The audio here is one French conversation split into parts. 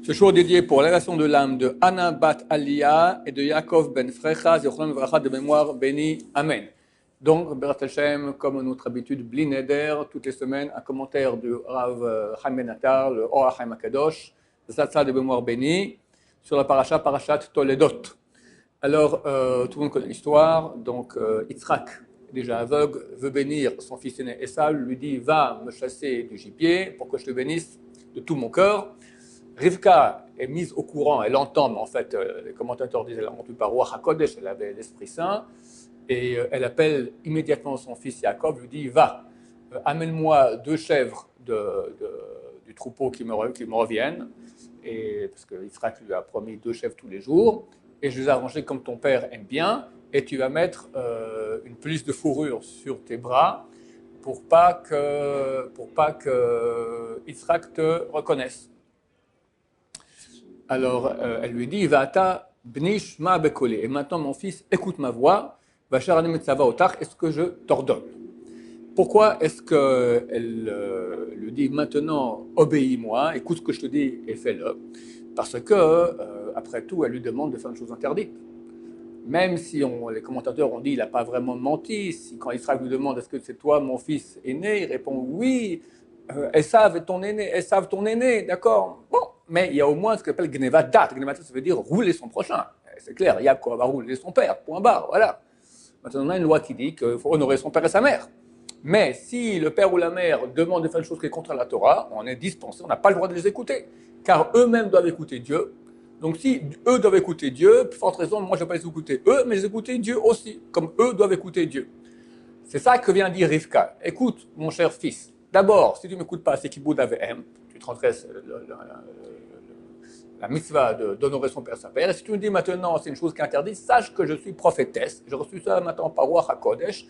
Ce jour est dédié pour l'élévation de l'âme de Anna Bat Aliyah et de Yaakov Ben Frecha, Zichron Vracha de mémoire béni. Amen. Donc, Berat Hashem, comme notre habitude, Bli Neder, toutes les semaines, un commentaire du Rav Chaim Ben Attar, le Or HaChaim HaKadosh, de Satsa de mémoire béni, sur la Parashat Toledot. Alors, tout le monde connaît l'histoire. Donc, Yitzhak, déjà aveugle, veut bénir son fils aîné Esav, lui dit: va me chasser du gibier pour que je te bénisse de tout mon cœur. Rivka est mise au courant, elle entend, mais en fait, les commentateurs disent qu'elle a entendu par Ruach HaKodesh, elle avait l'Esprit Saint, et elle appelle immédiatement son fils Yaakov, lui dit: va, amène-moi 2 chèvres du troupeau qui me reviennent, et, parce que Yitzhak lui a promis 2 chèvres tous les jours, et je les ai arrangés comme ton père aime bien, et tu vas mettre une pelisse de fourrure sur tes bras pour pas que Yitzhak te reconnaisse. Alors, elle lui dit: Va'ata bnish ma bekole. Et maintenant, mon fils, écoute ma voix. Vachar anem et tzava otach. Est-ce que je t'ordonne? Pourquoi est-ce qu'elle lui dit maintenant: obéis-moi, écoute ce que je te dis et fais-le? Parce que, après tout, elle lui demande de faire une chose interdite. Même si les commentateurs ont dit qu'il n'a pas vraiment menti, si quand Israël lui demande: est-ce que c'est toi mon fils aîné, il répond: oui, Esav est ton aîné, Esav ton aîné, d'accord. Bon, mais il y a au moins ce qu'on appelle Gnevat Dat. Gnevat Dat, ça veut dire rouler son prochain. C'est clair, Yaakov va rouler son père, point barre, voilà. Maintenant, on a une loi qui dit qu'il faut honorer son père et sa mère. Mais si le père ou la mère demande de faire une chose qui est contre la Torah, on est dispensé, on n'a pas le droit de les écouter, car eux-mêmes doivent écouter Dieu. Donc si eux doivent écouter Dieu, plus forte raison, moi je ne vais pas les écouter eux, mais les écouter Dieu aussi, comme eux doivent écouter Dieu. C'est ça que vient dire Rivka. Écoute, mon cher fils, d'abord, si tu ne m'écoutes pas, c'est Kibbout Avehem, tu transgresses la mitzvah d'honorer son père et sa mère. Et si tu me dis maintenant, c'est une chose qui est interdite, sache que je suis prophétesse. J'ai reçu ça maintenant par Ruach HaKodesh.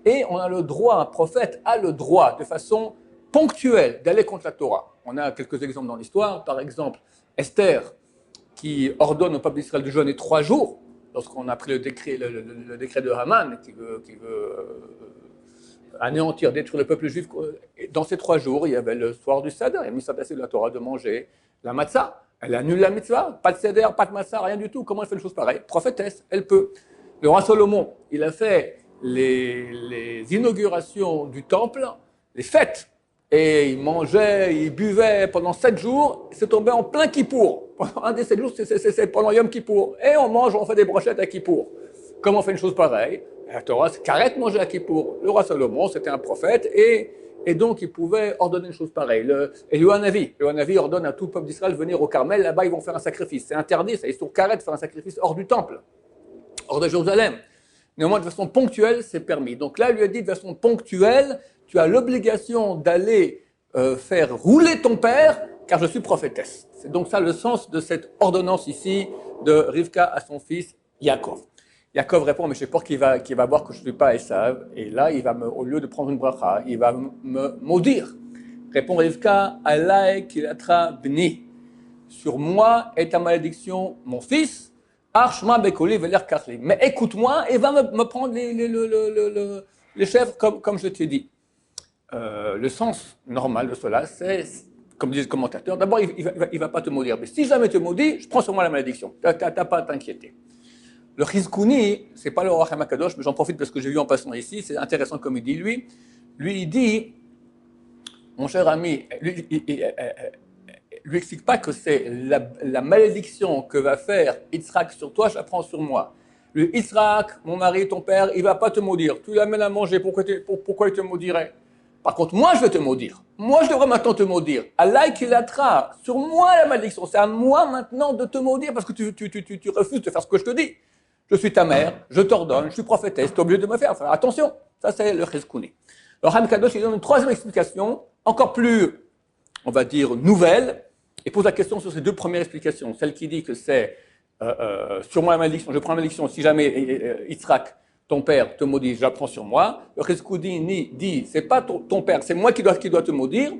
Et on a le droit, un prophète a le droit, de façon ponctuelle, d'aller contre la Torah. On a quelques exemples dans l'histoire. Par exemple, Esther, qui ordonne au peuple d'Israël de jeûner 3 jours, lorsqu'on a pris le décret de Haman, qui veut anéantir, détruire le peuple juif. Dans ces 3 jours, il y avait le soir du Seder, il y a mis ça de la Torah de manger la matzah. Elle annule la mitzvah, pas de Seder, pas de matzah, rien du tout. Comment elle fait une chose pareille? Prophétesse, elle peut. Le roi Salomon, il a fait les inaugurations du temple, les fêtes, et il mangeait, il buvait pendant 7 jours, c'est tombé en plein Kippour. Pendant un des 7 jours, c'est pendant Yom Kippour. Et on mange, on fait des brochettes à Kippour. Comment on fait une chose pareille? La Torah, c'est qu'arrête de manger à Kippour. Le roi Salomon, c'était un prophète, et donc il pouvait ordonner une chose pareille. Et le Hanavi ordonne à tout le peuple d'Israël de venir au Carmel, là-bas ils vont faire un sacrifice. C'est interdit, ça, ils sont carrés de faire un sacrifice hors du temple, hors de Jérusalem. Néanmoins, de façon ponctuelle, c'est permis. Donc là, il lui a dit de façon ponctuelle: tu as l'obligation d'aller faire rouler ton père, car je suis prophétesse. C'est donc ça le sens de cette ordonnance ici de Rivka à son fils Yaakov. Yaakov répond: mais j'ai peur qu'il va voir que je ne suis pas Esav, et là, au lieu de prendre une bracha, il va me maudire. Répond Rivka: Alay kilatra bni. Sur moi est ta malédiction, mon fils. Archma bekoli veler kachli. Mais écoute-moi et va me prendre les chèvres comme je t'ai dit. Le sens normal de cela, c'est, comme disent les commentateurs, d'abord, il va pas te maudire. Mais si jamais te maudit, je prends sur moi la malédiction. T'as pas à t'inquiéter. Le Chizkouni, c'est pas le Or HaChaim HaKadosh, mais j'en profite parce que j'ai vu en passant ici, c'est intéressant comme il dit lui. Lui, il dit, mon cher ami, lui explique pas que c'est la malédiction que va faire Yitzhak sur toi, je la prends sur moi. Le Yitzhak, mon mari, ton père, il va pas te maudire. Tu l'amènes à manger, pourquoi il te maudirait? Par contre, moi, je vais te maudire. Moi, je devrais maintenant te maudire. Allah qui l'attra, sur moi la malédiction. C'est à moi maintenant de te maudire parce que tu refuses de faire ce que je te dis. Je suis ta mère, je t'ordonne, je suis prophétesse, tu es obligé de me faire. Enfin, attention, ça c'est le Chizkouni. Le Chaim Kadosh, il donne une 3e explication, encore plus, on va dire, nouvelle, et pose la question sur ces 2 premières explications. Celle qui dit que c'est sur moi la malédiction, je prends la malédiction, si jamais Yitzhak, ton père, te maudit, je la prends sur moi. Le Chizkouni dit, c'est pas ton père, c'est moi qui dois te maudire.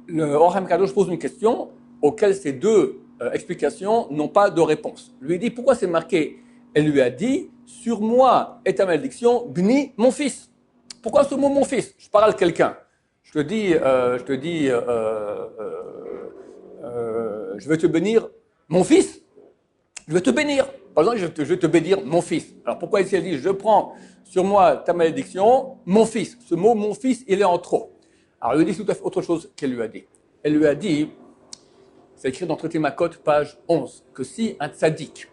Le Chaim Kadosh pose une question auquel ces 2 explications n'ont pas de réponse. Lui dit, pourquoi c'est marqué? Elle lui a dit: sur moi est ta malédiction, bni, mon fils. Pourquoi ce mot mon fils? Je parle à quelqu'un. Je te dis, je vais te bénir mon fils. Je vais te bénir. Par exemple, je vais te bénir mon fils. Alors pourquoi ici elle dit, je prends sur moi ta malédiction, mon fils. Ce mot, mon fils, il est en trop. Alors elle lui dit tout à fait autre chose qu'elle lui a dit. Elle lui a dit, c'est écrit dans Traité Makot, page 11, que si un tzaddik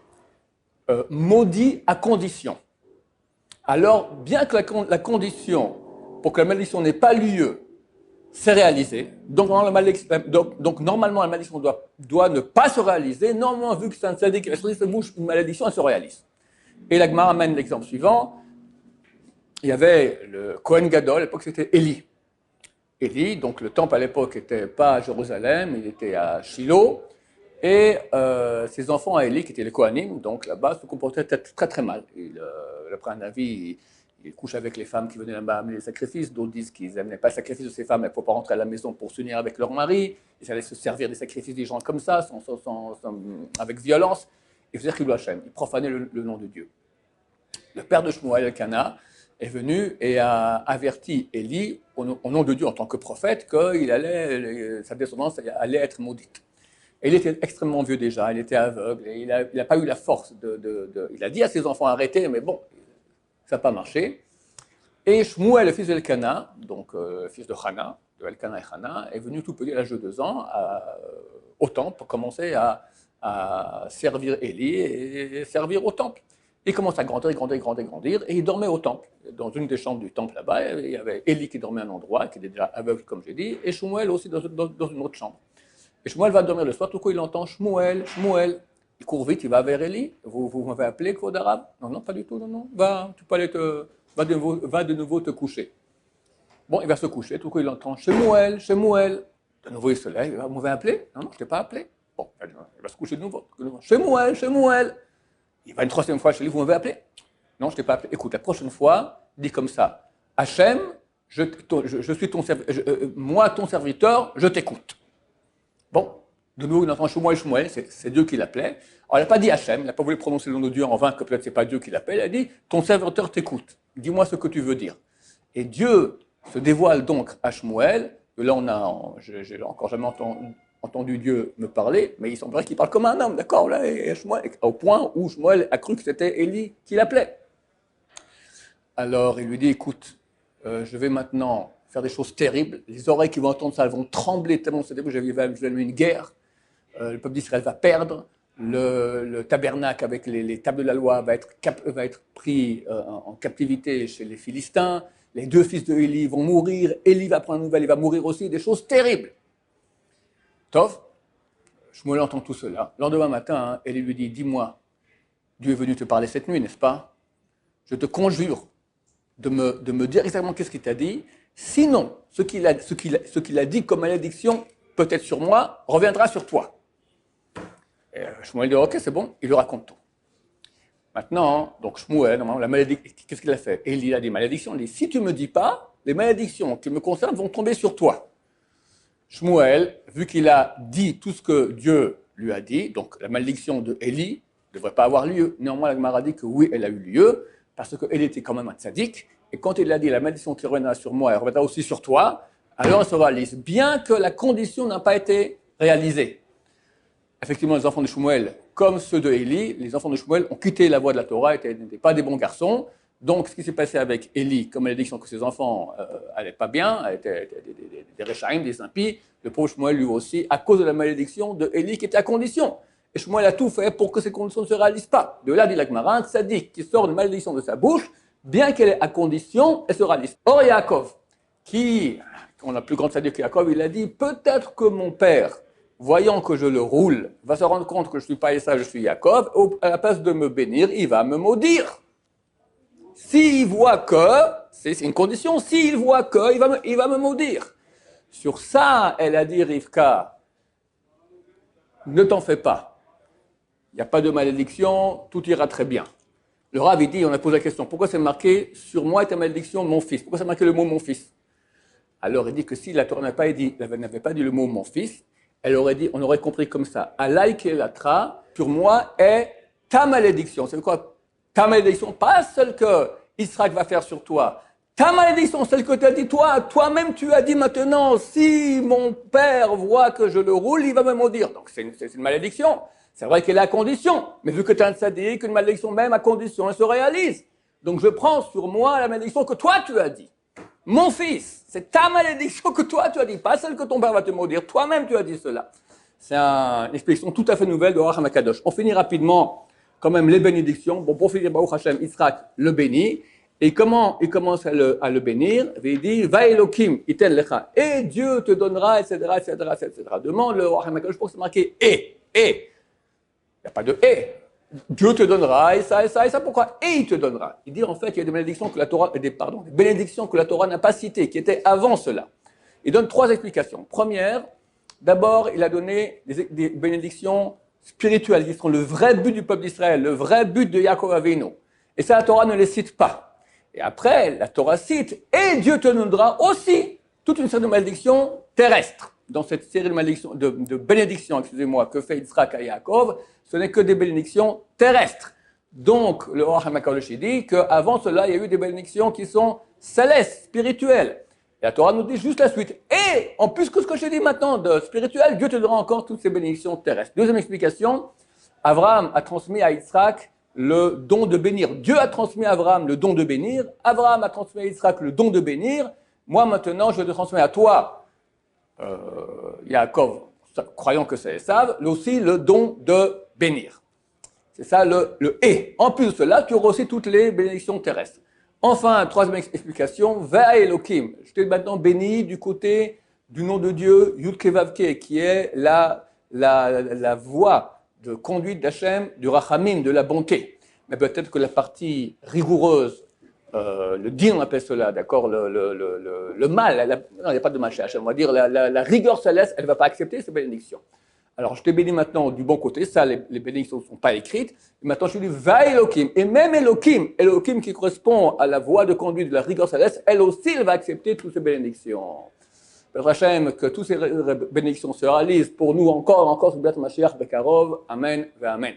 maudit à condition, alors bien que la condition pour que la malédiction n'ait pas lieu, c'est réalisé, donc normalement la malédiction doit ne pas se réaliser, normalement vu que c'est un tzaddik qui a sorti sa bouche une malédiction, elle se réalise. Et la Gemara amène l'exemple suivant, il y avait le Kohen Gadol, à l'époque c'était Élie. Élie, donc le temple à l'époque n'était pas à Jérusalem, il était à Shiloh, et ses enfants à Élie, qui étaient les Kohanim, donc là-bas, se comportaient très très mal. D'après un avis, il couche avec les femmes qui venaient là-bas amener les sacrifices, d'autres disent qu'ils n'amenaient pas le sacrifice de ces femmes, il ne faut pas rentrer à la maison pour s'unir avec leur mari, ils allaient se servir des sacrifices des gens comme ça, avec violence, et faisait Chilou Hashem, ils profanaient le nom de Dieu. Le père de Shmuel Elkana est venu et a averti Élie, au nom de Dieu en tant que prophète, que sa descendance allait être maudite. Et il était extrêmement vieux déjà, il était aveugle, et il n'a pas eu la force il a dit à ses enfants arrêtez, mais bon, ça n'a pas marché. Et Shmuel, le fils d'Elkana, donc fils de Hana, de Elkana et Hana, est venu tout petit à l'âge de 2 ans au temple pour commencer à servir Élie et servir au temple. Il commence à grandir, et il dormait au temple. Dans une des chambres du temple là-bas, il y avait Élie qui dormait à un endroit, qui était déjà aveugle comme j'ai dit, et Shmuel aussi dans une autre chambre. Et Shmuel va dormir le soir, tout coup il entend Shmuel. Il court vite, il va vers Élie. Vous m'avez appelé, Claude Arabe? Non, pas du tout, non. Tu peux aller va de nouveau te coucher. Bon, il va se coucher, tout coup il entend Shmuel. De nouveau il se lève, vous m'avez appelé? Non, je ne t'ai pas appelé. Bon, il va se coucher de nouveau. Shmuel. Il va une 3e fois chez lui, vous m'avez appelé? Non, je ne t'ai pas appelé. Écoute, la prochaine fois, dis comme ça. Hachem, je suis moi, ton serviteur, je t'écoute. Bon, de nouveau, il entend Shmuel, c'est Dieu qui l'appelait. Alors, il n'a pas dit Hachem, il n'a pas voulu prononcer le nom de Dieu en vain, que peut-être ce n'est pas Dieu qui l'appelle. Il a dit, ton serviteur t'écoute, dis-moi ce que tu veux dire. Et Dieu se dévoile donc à Shmuel. Là, j'ai encore jamais entendu Dieu me parler, mais il semblerait qu'il parle comme un homme, d'accord là, et Shmuel, au point où Shmuel a cru que c'était Élie qui l'appelait. Alors, il lui dit, écoute, je vais maintenant faire des choses terribles. Les oreilles qui vont entendre ça, elles vont trembler tellement c'est terrible. Je vais allumer une guerre. Le peuple d'Israël va perdre. Le tabernacle avec les tables de la loi va être pris en captivité chez les Philistins. Les 2 fils de Élie vont mourir. Élie va prendre une nouvelle, il va mourir aussi. Des choses terribles. Tov, Shmuel entend tout cela. Le lendemain matin, Élie lui dit, dis-moi, Dieu est venu te parler cette nuit, n'est-ce pas? Je te conjure de me dire exactement qu'est-ce qu'il t'a dit. Sinon, ce qu'il a dit comme malédiction, peut-être sur moi, reviendra sur toi. Et Shmuel dit, ok, c'est bon, il lui raconte tout. Maintenant, donc Shmuel, la malédiction, qu'est-ce qu'il a fait? Et il a des malédictions, il dit, si tu ne me dis pas, les malédictions qui me concernent vont tomber sur toi. Shmuel, vu qu'il a dit tout ce que Dieu lui a dit, donc la malédiction de Élie ne devrait pas avoir lieu. Néanmoins, la Gemara dit que oui, elle a eu lieu, parce qu'Élie était quand même un tzaddik, et quand il a dit la malédiction qui reviendra sur moi, elle reviendra aussi sur toi, alors elle se réalise, bien que la condition n'a pas été réalisée. Effectivement, les enfants de Shmuel, comme ceux de Élie, les enfants de Shmuel ont quitté la voie de la Torah, n'étaient pas des bons garçons. Donc, ce qui s'est passé avec Élie, comme malédiction que ses enfants n'allaient pas bien, étaient des réchaïm, des impies, le pauvre Shmuel lui aussi, à cause de la malédiction de Élie qui était à condition. Et Shmuel a tout fait pour que ces conditions ne se réalisent pas. De là, dit la Gemara, un tzaddik qui sort une malédiction de sa bouche, bien qu'elle est à condition, elle se réalise. Or, Yaakov, on a plus grand tzaddik que Yaakov, il a dit, peut-être que mon père, voyant que je le roule, va se rendre compte que je ne suis pas Esav, je suis Yaakov, à la place de me bénir, il va me maudire. S'il voit que, c'est une condition, s'il voit que, il va me maudire. Sur ça, elle a dit, Rivka, ne t'en fais pas. Il n'y a pas de malédiction, tout ira très bien. Le Rav, il dit, on a posé la question, pourquoi c'est marqué sur moi et ta malédiction, mon fils? Pourquoi c'est marqué le mot mon fils? Alors il dit que si la Torah n'avait pas dit le mot mon fils, elle aurait dit, on aurait compris comme ça, Alaï Kelatra, sur moi est ta malédiction. C'est quoi? Ta malédiction, pas celle que Israël va faire sur toi, Ta malédiction, celle que tu as dit toi-même tu as dit maintenant, si mon père voit que je le roule, il va me maudire. Donc c'est une malédiction. C'est vrai qu'elle est à condition, mais vu que tu as un tzaddik, qu'une malédiction même à condition, elle se réalise. Donc je prends sur moi la malédiction que toi tu as dit. Mon fils, c'est ta malédiction que toi tu as dit, pas celle que ton père va te maudire. Toi-même tu as dit cela. C'est une expression tout à fait nouvelle de Racham HaKadosh. On finit rapidement quand même les bénédictions. Bon, pour finir, Baruch Hashem, Yitzhak le bénit. Et comment il commence à le bénir? Il dit, va Elohim, iten lecha. Et Dieu te donnera, etc., etc., etc. Demande le Racham HaKadosh pour que c'est marqué et. Il n'y a pas de et. Dieu te donnera, et ça, pourquoi? Et il te donnera. Il dit en fait qu'il y a des bénédictions que la Torah, des bénédictions que la Torah n'a pas citées, qui étaient avant cela. Il donne trois explications. Première, d'abord, il a donné des bénédictions spirituelles, qui sont le vrai but du peuple d'Israël, le vrai but de Yaakov Avinu. Et ça, la Torah ne les cite pas. Et après, la Torah cite, et Dieu te donnera aussi toute une série de malédictions terrestres. Dans cette série de bénédictions, que fait Yitzhak à Yaakov, ce n'est que des bénédictions terrestres. Donc, le Racham HaKadosh dit qu'avant cela, il y a eu des bénédictions qui sont célestes, spirituelles. Et la Torah nous dit juste la suite. Et, en plus que ce que je dis maintenant de spirituel, Dieu te donnera encore toutes ces bénédictions terrestres. Deuxième explication, Abraham a transmis à Yitzhak le don de bénir. Dieu a transmis à Abraham le don de bénir. Abraham a transmis à Yitzhak le don de bénir. Moi, maintenant, je te transmets à toi, Yaakov, croyant que c'est Esav, aussi le don de bénir. C'est ça le et. En plus de cela, tu auras aussi toutes les bénédictions terrestres. Enfin, troisième explication, va Elohim. Je t'ai maintenant béni du côté du nom de Dieu, Yud Ke Vav Ke, qui est la voie de conduite d'Hachem, du rachamim, de la bonté. Mais peut-être que la partie rigoureuse, le din, on appelle cela, d'accord, le mal, non, il n'y a pas de mal chez Hachem, on va dire la rigueur céleste, elle ne va pas accepter ces bénédictions. Alors, je te bénis maintenant du bon côté, ça, les bénédictions ne sont pas écrites. Et maintenant, je te dis, va Elohim. Et même Elohim qui correspond à la voie de conduite de la rigueur céleste, elle aussi, elle va accepter toutes ces bénédictions. Père Hachem, que toutes ces bénédictions se réalisent pour nous encore, sur Beit Mashiach Bekarov. Amen, ve Amen.